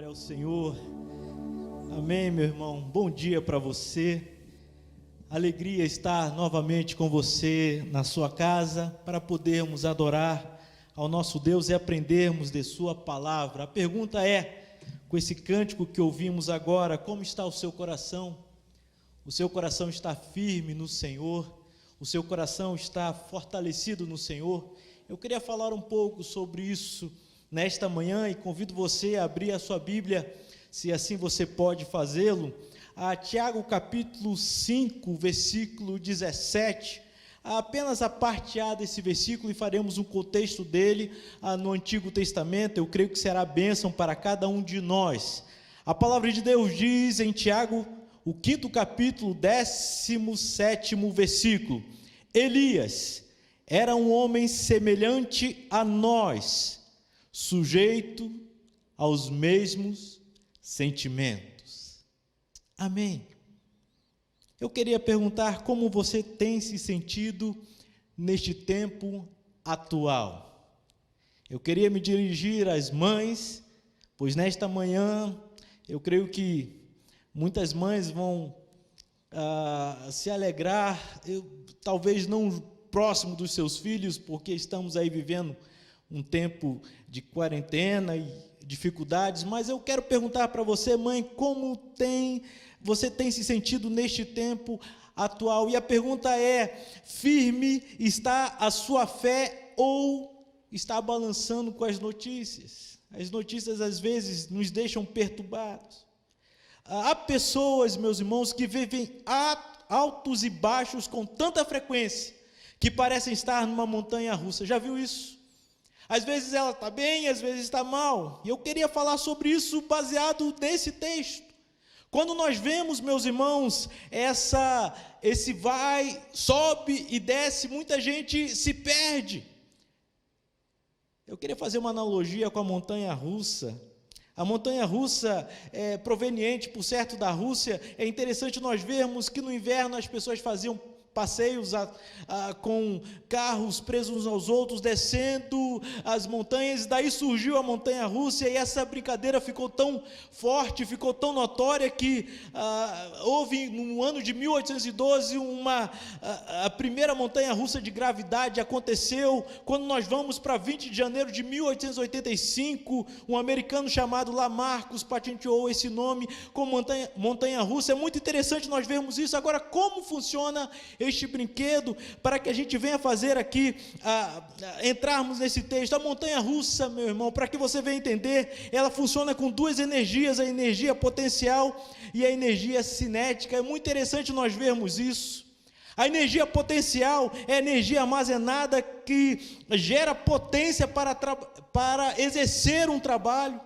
Glória ao Senhor. Amém, meu irmão. Bom dia para você. Alegria estar novamente com você na sua casa para podermos adorar ao nosso Deus e aprendermos de sua palavra. A pergunta é, com esse cântico que ouvimos agora, como está o seu coração? O seu coração está firme no Senhor? O seu coração está fortalecido no Senhor? Eu queria falar um pouco sobre isso nesta manhã e convido você a abrir a sua Bíblia, se assim você pode fazê-lo, a Tiago capítulo 5, versículo 17, apenas a parte A desse versículo e faremos um contexto dele no Antigo Testamento. Eu creio que será bênção para cada um de nós. A palavra de Deus diz em Tiago, o 5º capítulo, 17º versículo: Elias era um homem semelhante a nós, sujeito aos mesmos sentimentos. Amém. Eu queria perguntar como você tem se sentido neste tempo atual. Eu queria me dirigir às mães, pois nesta manhã eu creio que muitas mães vão se alegrar, talvez não próximo dos seus filhos, porque estamos aí vivendo um tempo de quarentena e dificuldades, mas eu quero perguntar para você, mãe, como você tem se sentido neste tempo atual? E a pergunta é: firme está a sua fé ou está balançando com as notícias? As notícias às vezes nos deixam perturbados. Há pessoas, meus irmãos, que vivem altos e baixos com tanta frequência que parecem estar numa montanha russa. Já viu isso? Às vezes ela está bem, às vezes está mal. E eu queria falar sobre isso baseado nesse texto. Quando nós vemos, meus irmãos, esse vai, sobe e desce, muita gente se perde. Eu queria fazer uma analogia com a montanha russa. A montanha russa, proveniente, por certo, da Rússia. É interessante nós vermos que no inverno as pessoas faziam passeios com carros presos uns aos outros, descendo as montanhas. Daí surgiu a montanha russa e essa brincadeira ficou tão forte, ficou tão notória que houve no ano de 1812 a primeira montanha russa de gravidade aconteceu. Quando nós vamos para 20 de janeiro de 1885, um americano chamado Lamarcus patenteou esse nome como montanha russa. É muito interessante nós vermos isso. Agora, como funciona este brinquedo, para que a gente venha fazer aqui, entrarmos nesse texto? A montanha russa, meu irmão, para que você venha entender, ela funciona com duas energias, a energia potencial e a energia cinética. É muito interessante nós vermos isso. A energia potencial é a energia armazenada que gera potência para exercer um trabalho.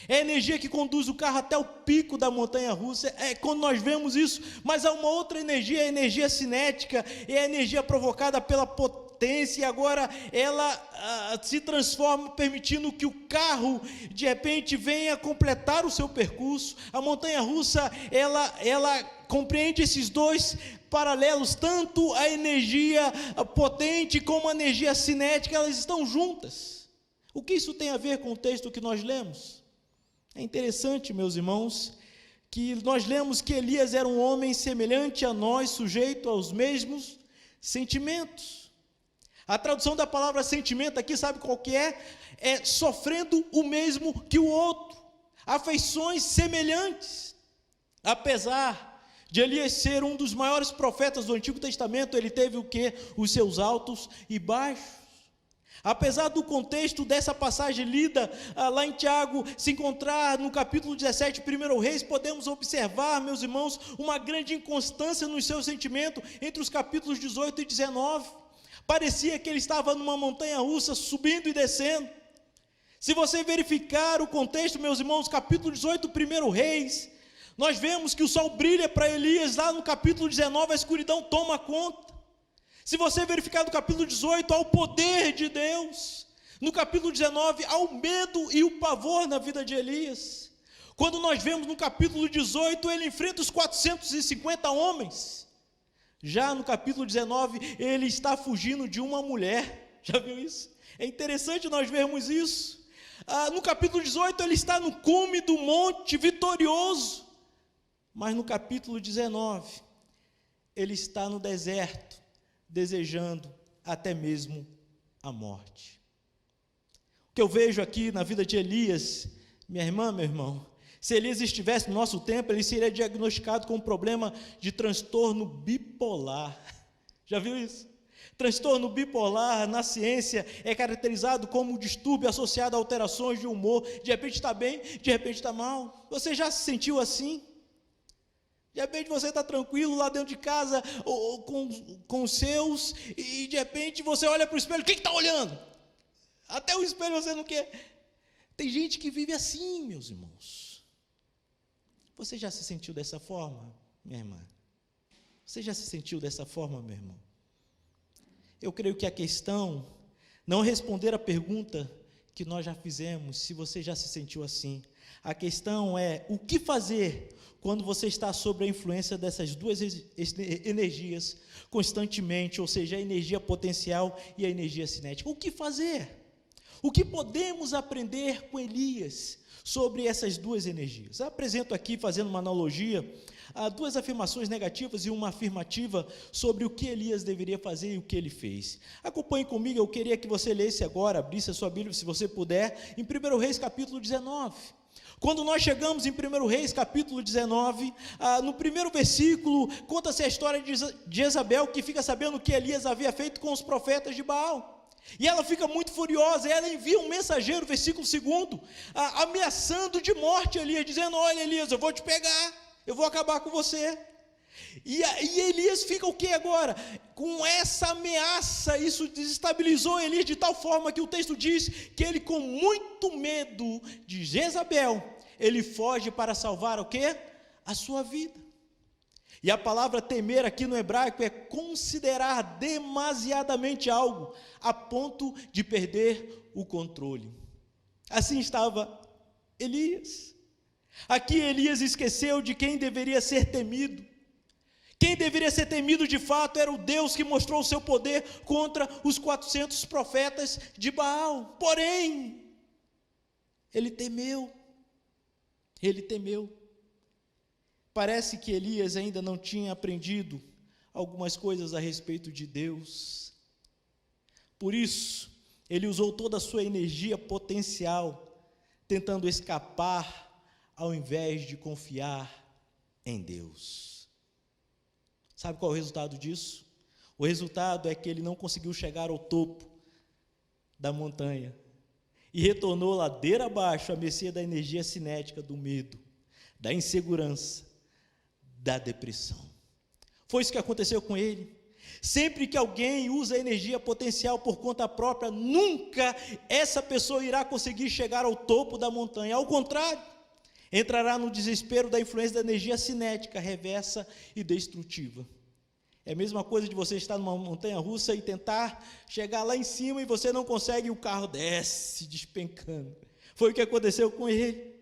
É a energia que conduz o carro até o pico da montanha russa. É quando nós vemos isso. Mas há uma outra energia, a energia cinética, é a energia provocada pela potência, e agora ela se transforma, permitindo que o carro de repente venha completar o seu percurso. A montanha russa, ela compreende esses dois paralelos, tanto a energia potente como a energia cinética, elas estão juntas. O que isso tem a ver com o texto que nós lemos? É interessante, meus irmãos, que nós lemos que Elias era um homem semelhante a nós, sujeito aos mesmos sentimentos. A tradução da palavra sentimento aqui, sabe qual que é? É sofrendo o mesmo que o outro, afeições semelhantes. Apesar de Elias ser um dos maiores profetas do Antigo Testamento, ele teve o quê? Os seus altos e baixos. Apesar do contexto dessa passagem lida lá em Tiago se encontrar no capítulo 17, 1 Reis, podemos observar, meus irmãos, uma grande inconstância no seu sentimento entre os capítulos 18 e 19. Parecia que ele estava numa montanha russa, subindo e descendo. Se você verificar o contexto, meus irmãos, capítulo 18, 1 Reis, nós vemos que o sol brilha para Elias. Lá no capítulo 19, a escuridão toma conta. Se você verificar no capítulo 18, há o poder de Deus. No capítulo 19, há o medo e o pavor na vida de Elias. Quando nós vemos no capítulo 18, ele enfrenta os 450 homens. Já no capítulo 19, ele está fugindo de uma mulher. Já viu isso? É interessante nós vermos isso. No capítulo 18 ele está no cume do monte vitorioso, mas no capítulo 19 ele está no deserto, desejando até mesmo a morte. O que eu vejo aqui na vida de Elias, minha irmã, meu irmão, se Elias estivesse no nosso tempo, ele seria diagnosticado com um problema de transtorno bipolar. Já viu isso? Transtorno bipolar, na ciência, é caracterizado como um distúrbio associado a alterações de humor. De repente está bem, de repente está mal. Você já se sentiu assim? De repente você está tranquilo lá dentro de casa, ou com os seus, e de repente você olha para o espelho, quem está olhando? Até o espelho você não quer. Tem gente que vive assim, meus irmãos. Você já se sentiu dessa forma, minha irmã? Você já se sentiu dessa forma, meu irmão? Eu creio que a questão não é responder a pergunta que nós já fizemos, se você já se sentiu assim. A questão é o que fazer quando você está sob a influência dessas duas energias constantemente, ou seja, a energia potencial e a energia cinética. O que fazer? O que podemos aprender com Elias sobre essas duas energias? Eu apresento aqui, fazendo uma analogia, duas afirmações negativas e uma afirmativa sobre o que Elias deveria fazer e o que ele fez. Acompanhe comigo, eu queria que você lesse agora, abrisse a sua Bíblia, se você puder, em 1 Reis capítulo 19. Quando nós chegamos em 1 Reis capítulo 19, no primeiro versículo, conta-se a história de Jezabel, que fica sabendo o que Elias havia feito com os profetas de Baal. E ela fica muito furiosa, ela envia um mensageiro, versículo 2, ameaçando de morte Elias, dizendo, olha Elias, eu vou te pegar, eu vou acabar com você. E Elias fica o que agora? Com essa ameaça, isso desestabilizou Elias de tal forma que o texto diz que ele, com muito medo de Jezabel, ele foge para salvar o quê? A sua vida. E a palavra temer aqui no hebraico é considerar demasiadamente algo, a ponto de perder o controle. Assim estava Elias. Aqui Elias esqueceu de quem deveria ser temido. Quem deveria ser temido de fato era o Deus que mostrou o seu poder contra os 400 profetas de Baal. Porém, ele temeu. Parece que Elias ainda não tinha aprendido algumas coisas a respeito de Deus. Por isso, ele usou toda a sua energia potencial, tentando escapar, ao invés de confiar em Deus. Sabe qual é o resultado disso? O resultado é que ele não conseguiu chegar ao topo da montanha e retornou ladeira abaixo à mercê da energia cinética do medo, da insegurança, da depressão. Foi isso que aconteceu com ele. Sempre que alguém usa energia potencial por conta própria, nunca essa pessoa irá conseguir chegar ao topo da montanha. Ao contrário, entrará no desespero da influência da energia cinética, reversa e destrutiva. É a mesma coisa de você estar numa montanha-russa e tentar chegar lá em cima e você não consegue e o carro desce despencando. Foi o que aconteceu com ele.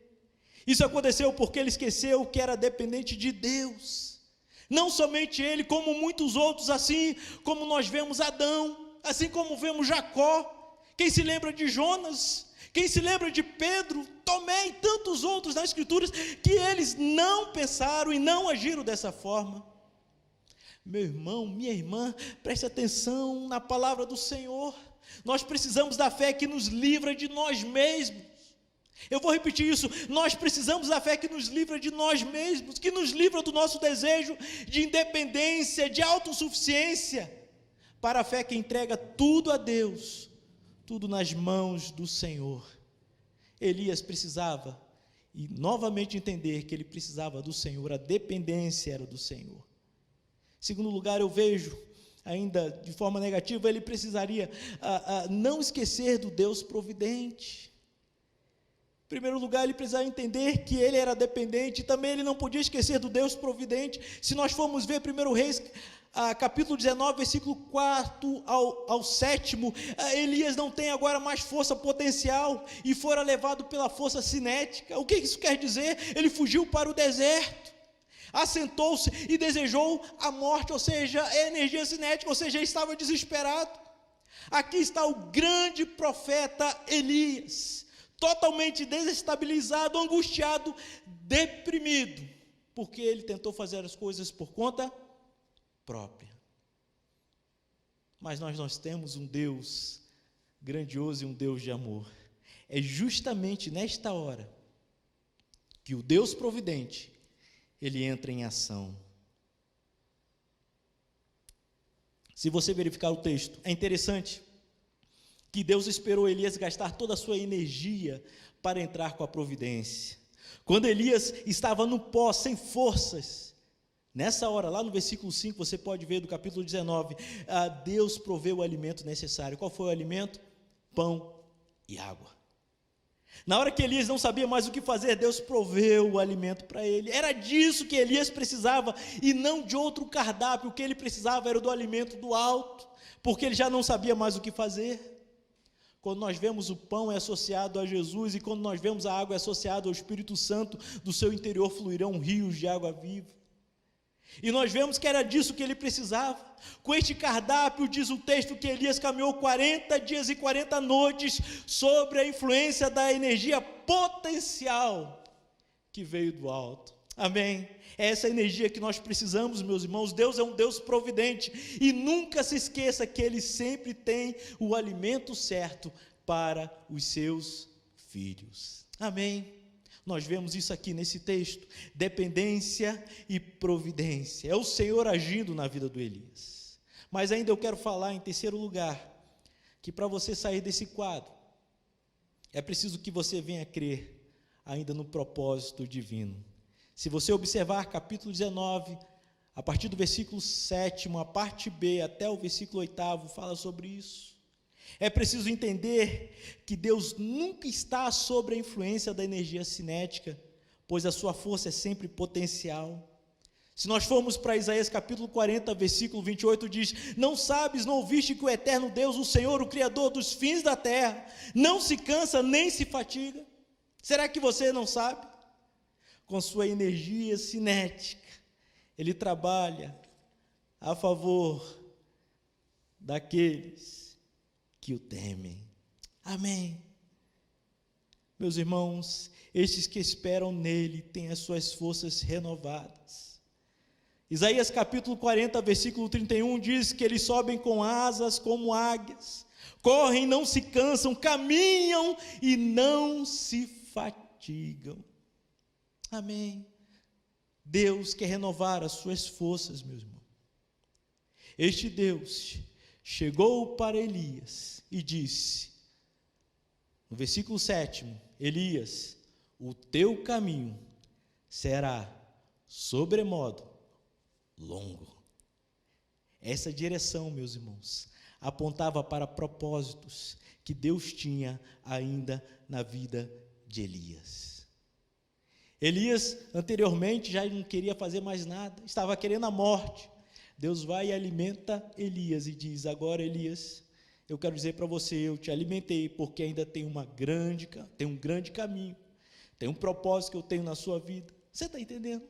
Isso aconteceu porque ele esqueceu que era dependente de Deus. Não somente ele, como muitos outros, assim como nós vemos Adão, assim como vemos Jacó. Quem se lembra de Jonas? Quem se lembra de Pedro, Tomé e tantos outros nas Escrituras, que eles não pensaram e não agiram dessa forma. Meu irmão, minha irmã, preste atenção na palavra do Senhor. Nós precisamos da fé que nos livra de nós mesmos. Eu vou repetir isso, nós precisamos da fé que nos livra de nós mesmos, que nos livra do nosso desejo de independência, de autossuficiência, para a fé que entrega tudo a Deus, tudo nas mãos do Senhor. Elias precisava, e novamente entender que ele precisava do Senhor, a dependência era do Senhor. Em segundo lugar, eu vejo, ainda de forma negativa, ele precisaria não esquecer do Deus providente. Em primeiro lugar, ele precisava entender que ele era dependente, e também ele não podia esquecer do Deus providente. Se nós formos ver 1 Reis, capítulo 19, versículo 4 ao 7, Elias não tem agora mais força potencial, e fora levado pela força cinética. O que isso quer dizer? Ele fugiu para o deserto, assentou-se e desejou a morte, ou seja, a energia cinética, ou seja, ele estava desesperado. Aqui está o grande profeta Elias, totalmente desestabilizado, angustiado, deprimido, porque ele tentou fazer as coisas por conta própria. Mas nós temos um Deus grandioso e um Deus de amor. É justamente nesta hora que o Deus providente, ele entra em ação. Se você verificar o texto, é interessante que Deus esperou Elias gastar toda a sua energia para entrar com a providência. Quando Elias estava no pó, sem forças, nessa hora, lá no versículo 5, você pode ver do capítulo 19, Deus proveu o alimento necessário. Qual foi o alimento? Pão e água. Na hora que Elias não sabia mais o que fazer, Deus proveu o alimento para ele. Era disso que Elias precisava e não de outro cardápio. O que ele precisava era do alimento do alto, porque ele já não sabia mais o que fazer. Quando nós vemos o pão é associado a Jesus e quando nós vemos a água é associada ao Espírito Santo, do seu interior fluirão rios de água viva. E nós vemos que era disso que ele precisava. Com este cardápio, diz o texto que Elias caminhou 40 dias e 40 noites sobre a influência da energia potencial que veio do alto. Amém? É essa energia que nós precisamos, meus irmãos. Deus é um Deus providente e nunca se esqueça que Ele sempre tem o alimento certo para os seus filhos. Amém? Nós vemos isso aqui nesse texto, dependência e providência. É o Senhor agindo na vida do Elias. Mas ainda eu quero falar em terceiro lugar, que para você sair desse quadro, é preciso que você venha crer ainda no propósito divino. Se você observar capítulo 19, a partir do versículo 7, a parte B, até o versículo 8, fala sobre isso. É preciso entender que Deus nunca está sob a influência da energia cinética, pois a sua força é sempre potencial. Se nós formos para Isaías capítulo 40, versículo 28, diz: não sabes, não ouviste que o eterno Deus, o Senhor, o Criador dos fins da terra, não se cansa nem se fatiga? Será que você não sabe? Com sua energia cinética, Ele trabalha a favor daqueles que o temem. Amém. Meus irmãos, estes que esperam nele têm as suas forças renovadas. Isaías capítulo 40, versículo 31 diz que eles sobem com asas como águias, correm e não se cansam, caminham e não se fatigam. Amém. Deus quer renovar as suas forças, meu irmão. Este Deus chegou para Elias e disse, no versículo 7, Elias, o teu caminho será sobremodo longo. Essa direção, meus irmãos, apontava para propósitos que Deus tinha ainda na vida de Elias. Elias, anteriormente, já não queria fazer mais nada, estava querendo a morte. Deus vai e alimenta Elias e diz: agora, Elias, eu quero dizer para você, eu te alimentei, porque ainda tem um grande caminho, tem um propósito que eu tenho na sua vida. Você está entendendo?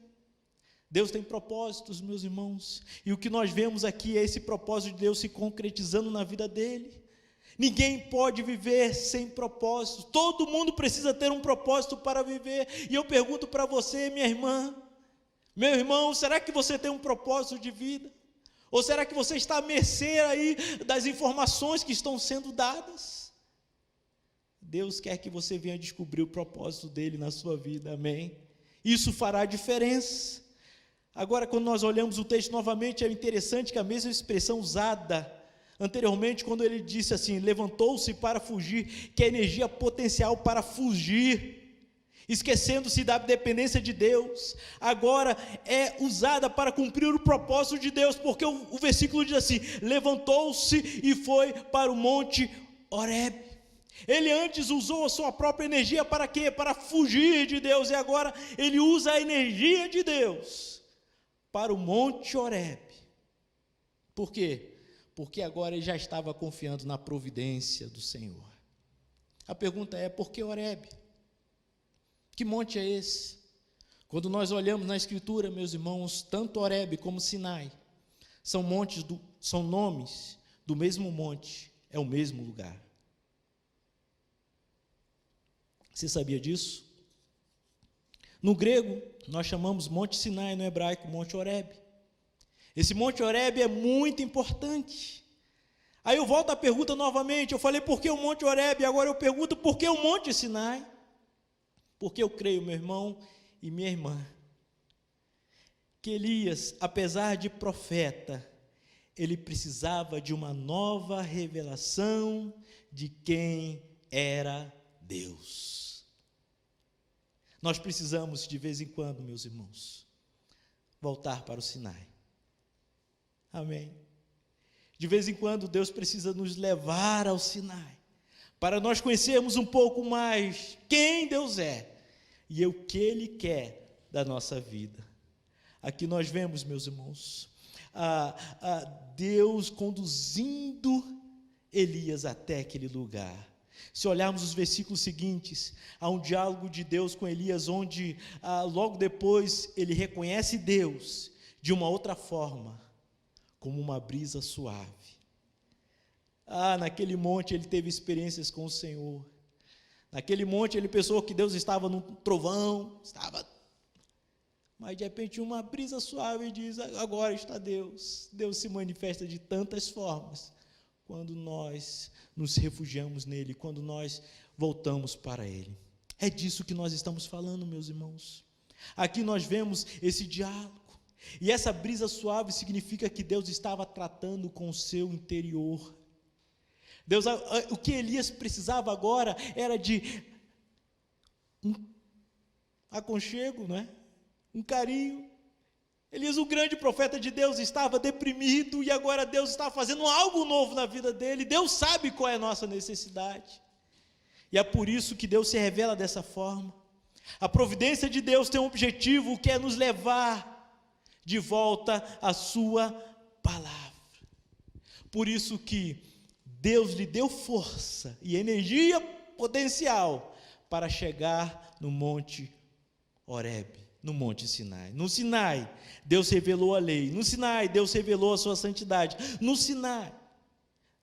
Deus tem propósitos, meus irmãos, e o que nós vemos aqui é esse propósito de Deus se concretizando na vida dele. Ninguém pode viver sem propósito, todo mundo precisa ter um propósito para viver, e eu pergunto para você, minha irmã, meu irmão, será que você tem um propósito de vida? Ou será que você está à mercê aí das informações que estão sendo dadas? Deus quer que você venha descobrir o propósito dele na sua vida, amém? Isso fará diferença. Agora, quando nós olhamos o texto novamente, é interessante que a mesma expressão usada anteriormente, quando ele disse assim, levantou-se para fugir, que é energia potencial para fugir, esquecendo-se da dependência de Deus, agora é usada para cumprir o propósito de Deus, porque o versículo diz assim, levantou-se e foi para o monte Horebe. Ele antes usou a sua própria energia para quê? Para fugir de Deus, e agora ele usa a energia de Deus para o monte Horebe. Por quê? Porque agora ele já estava confiando na providência do Senhor. A pergunta é, por que Horebe? Que monte é esse? Quando nós olhamos na Escritura, meus irmãos, tanto Horebe como Sinai, são nomes do mesmo monte, é o mesmo lugar. Você sabia disso? No grego, nós chamamos Monte Sinai, no hebraico, Monte Horebe. Esse Monte Horebe é muito importante. Aí eu volto à pergunta novamente, eu falei por que o Monte Horebe, agora eu pergunto por que o Monte Sinai? Porque eu creio, meu irmão e minha irmã, que Elias, apesar de profeta, ele precisava de uma nova revelação de quem era Deus. Nós precisamos, de vez em quando, meus irmãos, voltar para o Sinai. Amém? De vez em quando, Deus precisa nos levar ao Sinai, para nós conhecermos um pouco mais quem Deus é e o que Ele quer da nossa vida. Aqui nós vemos, meus irmãos, Deus conduzindo Elias até aquele lugar. Se olharmos os versículos seguintes, há um diálogo de Deus com Elias, onde logo depois ele reconhece Deus de uma outra forma, como uma brisa suave. Naquele monte ele teve experiências com o Senhor. Naquele monte ele pensou que Deus estava num trovão, mas de repente uma brisa suave diz, agora está Deus. Deus se manifesta de tantas formas, quando nós nos refugiamos nele, quando nós voltamos para ele. É disso que nós estamos falando, meus irmãos. Aqui nós vemos esse diálogo, e essa brisa suave significa que Deus estava tratando com o seu interior. O que Elias precisava agora era de um aconchego, não é? Um carinho. Elias, o grande profeta de Deus, estava deprimido e agora Deus estava fazendo algo novo na vida dele. Deus sabe qual é a nossa necessidade. E é por isso que Deus se revela dessa forma. A providência de Deus tem um objetivo, que é nos levar de volta à sua palavra. Por isso que Deus lhe deu força e energia potencial para chegar no Monte Horebe, no Monte Sinai. No Sinai, Deus revelou a lei. No Sinai, Deus revelou a sua santidade. No Sinai,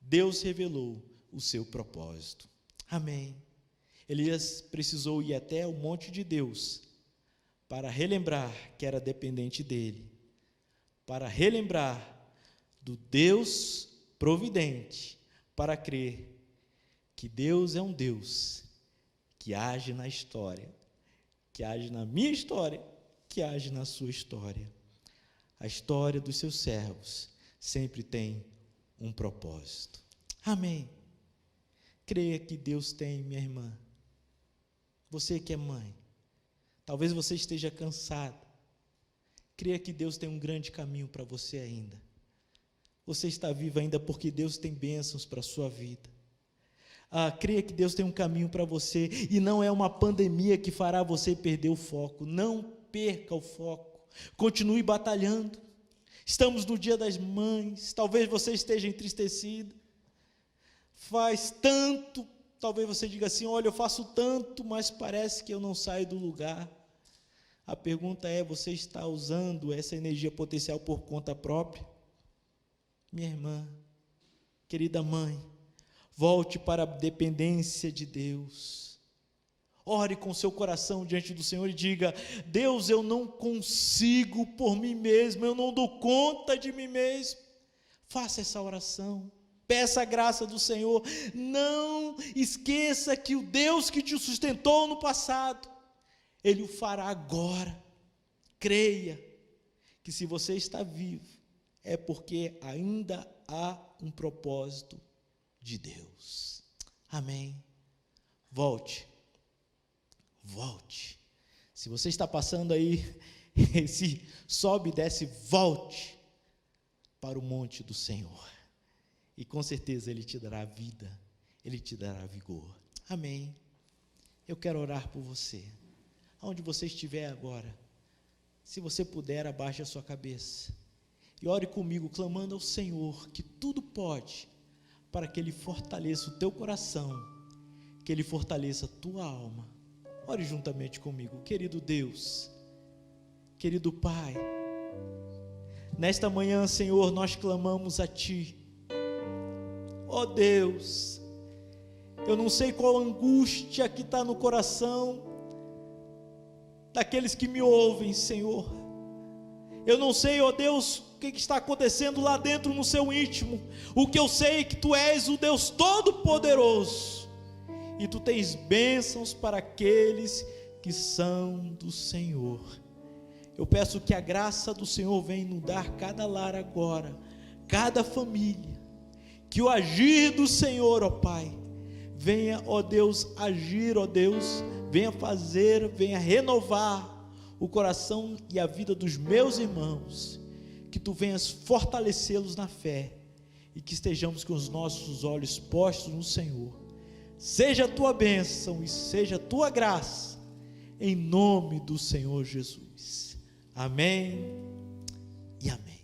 Deus revelou o seu propósito. Amém. Elias precisou ir até o monte de Deus para relembrar que era dependente dele, para relembrar do Deus providente, para crer que Deus é um Deus que age na história, que age na minha história, que age na sua história. A história dos seus servos sempre tem um propósito. Amém. Creia que Deus tem, minha irmã. Você que é mãe, talvez você esteja cansada. Creia que Deus tem um grande caminho para você ainda. Você está viva ainda porque Deus tem bênçãos para a sua vida. Creia que Deus tem um caminho para você, e não é uma pandemia que fará você perder o foco. Não perca o foco, continue batalhando. Estamos no Dia das Mães, talvez você esteja entristecido, faz tanto, talvez você diga assim, olha, eu faço tanto, mas parece que eu não saio do lugar. A pergunta é, você está usando essa energia potencial por conta própria? Minha irmã, querida mãe, volte para a dependência de Deus. Ore com seu coração diante do Senhor e diga, Deus, eu não consigo por mim mesmo, eu não dou conta de mim mesmo. Faça essa oração, peça a graça do Senhor. Não esqueça que o Deus que te sustentou no passado, Ele o fará agora. Creia que se você está vivo, é porque ainda há um propósito de Deus. Amém. Volte. Se você está passando aí, esse sobe e desce, volte para o monte do Senhor. E com certeza Ele te dará vida, Ele te dará vigor. Amém. Eu quero orar por você. Aonde você estiver agora, se você puder, abaixe a sua cabeça e ore comigo, clamando ao Senhor, que tudo pode, para que Ele fortaleça o teu coração, que Ele fortaleça a tua alma. Ore juntamente comigo. Querido Deus, querido Pai, nesta manhã, Senhor, nós clamamos a Ti. Ó Deus, Eu não sei qual angústia que está no coração daqueles que me ouvem, Senhor. Eu não sei, ó Deus, o que está acontecendo lá dentro no seu íntimo. O que eu sei é que Tu és o Deus Todo-Poderoso, e Tu tens bênçãos para aqueles que são do Senhor. Eu peço que a graça do Senhor venha inundar cada lar agora, cada família, que o agir do Senhor, ó Pai, venha, ó Deus, agir, ó Deus, venha fazer, venha renovar o coração e a vida dos meus irmãos, que Tu venhas fortalecê-los na fé, e que estejamos com os nossos olhos postos no Senhor. Seja a Tua bênção e seja a Tua graça, em nome do Senhor Jesus. Amém e amém.